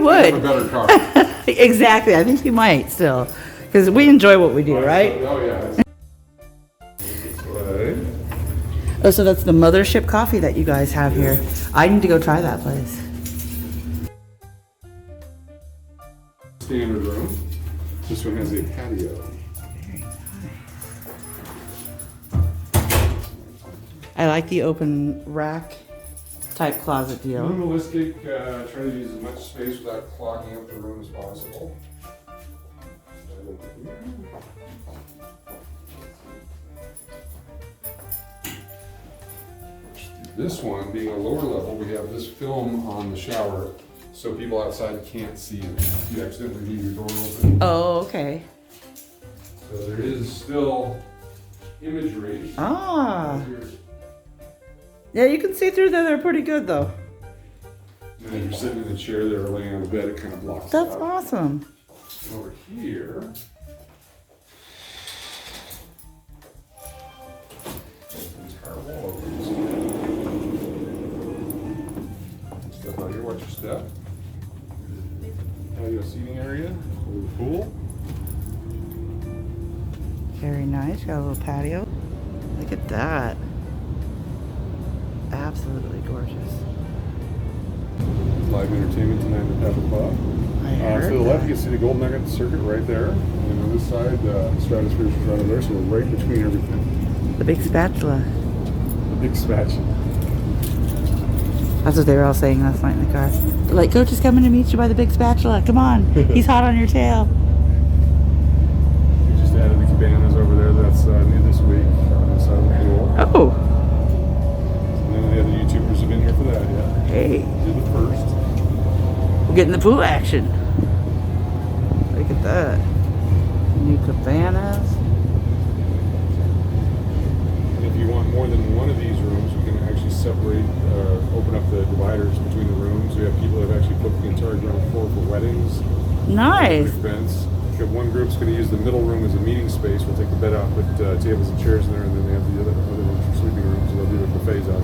would. Have a better car. Exactly. I think you might still, because we enjoy what we do, right? Oh yeah. Oh, so that's the mothership coffee that you guys have here. I need to go try that place. Standard room. This one has a patio. Very nice. I like the open rack type closet deal. Minimalistic, try to use as much space without clogging up the room as possible. This one, being a lower level, we have this film on the shower so people outside can't see it. You accidentally leave your door open. Oh, okay. So there is still imagery. Ah. Yeah, you can see through there. They're pretty good, though. And if you're sitting in the chair there or laying on the bed, it kind of blocks That's it out. awesome. And over here, entire wall opens. Step out here, watch your step. Patio seating area, over the pool. Very nice. Got a little patio. Look at that. Absolutely gorgeous. Live entertainment tonight at the Pepper Club. I heard To the left, that. you can see the Gold Nugget Circuit right there. And on this side, Stratosphere is right over there, so we're right between everything. The big spatula. The big spatula. That's what they were all saying last night in the car. They're like, Coach is coming to meet you by the big spatula. Come on. He's hot on your tail. We just added the cabanas over there. That's new this week on the side of the pool. Oh. And then the other YouTubers have been here for that, yeah. Hey. Did the first. We're getting the pool action. Look at that. New cabanas. And if you want more than one of these rooms, we can actually separate, open up the dividers between the rooms. We have people that have actually booked the entire ground floor for weddings, Nice. events. If one group's going to use the middle room as a meeting space, we'll take the bed out, put tables and chairs in there, and then they have the other rooms for sleeping rooms, and they'll do the buffets out.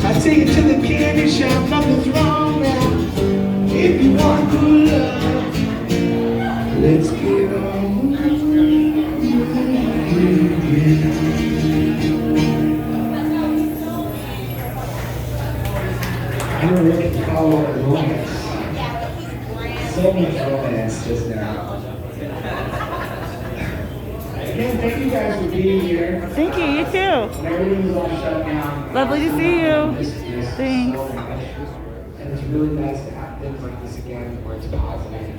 I take it to the candy shop, nothing's wrong now. If you want good love, let's get on. I don't know what to call it romance. So much romance just now. Again, thank you guys for being here. Thank you. You too. Everything was all shut down. Lovely to see you. Thanks. So much. And it's really nice to have things like this again where it's positive.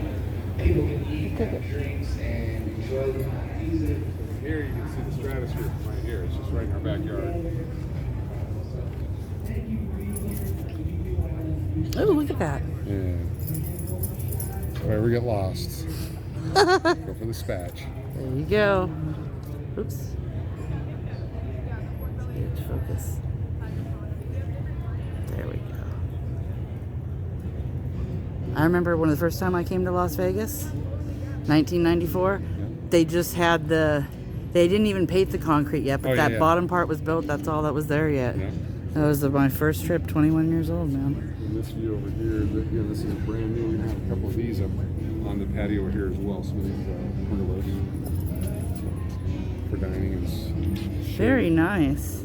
People can eat, have drinks, and enjoy the music. Here you can see the stratosphere from right here. It's just right in our backyard. Oh, look at that. Yeah. If I ever get lost, go for the spatch. There you go. Oops. Let's focus. There we go. I remember when the first time I came to Las Vegas, 1994, they just had they didn't even paint the concrete yet, but that bottom part was built. That's all that was there yet. Yeah. That was my first trip, 21 years old, man. And this view over here, again, this is brand new. We have a couple of these up on the patio here as well. Some of these windows for dining and Very nice.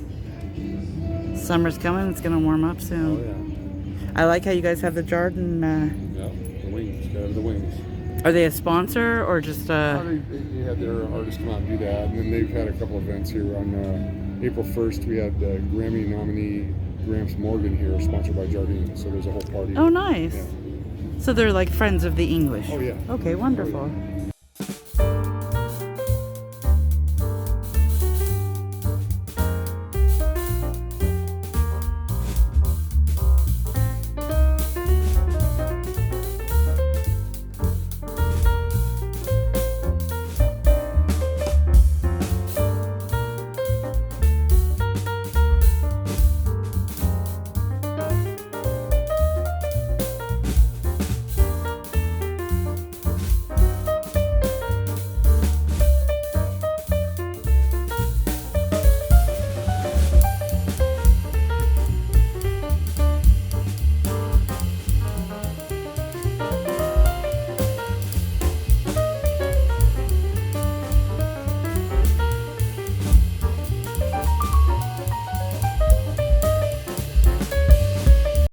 Summer's coming. It's going to warm up soon. Oh, yeah. I like how you guys have the Jordan. Yeah, the wings. The wings. Are they a sponsor or just They had their artists come out and do that. And then they've had a couple events here. On April 1st, we had Grammy nominee Gramps Morgan here, sponsored by Jardine. So there's a whole party. Oh, nice. Yeah. So they're like friends of the English. Oh, yeah. Okay, wonderful. Oh, yeah.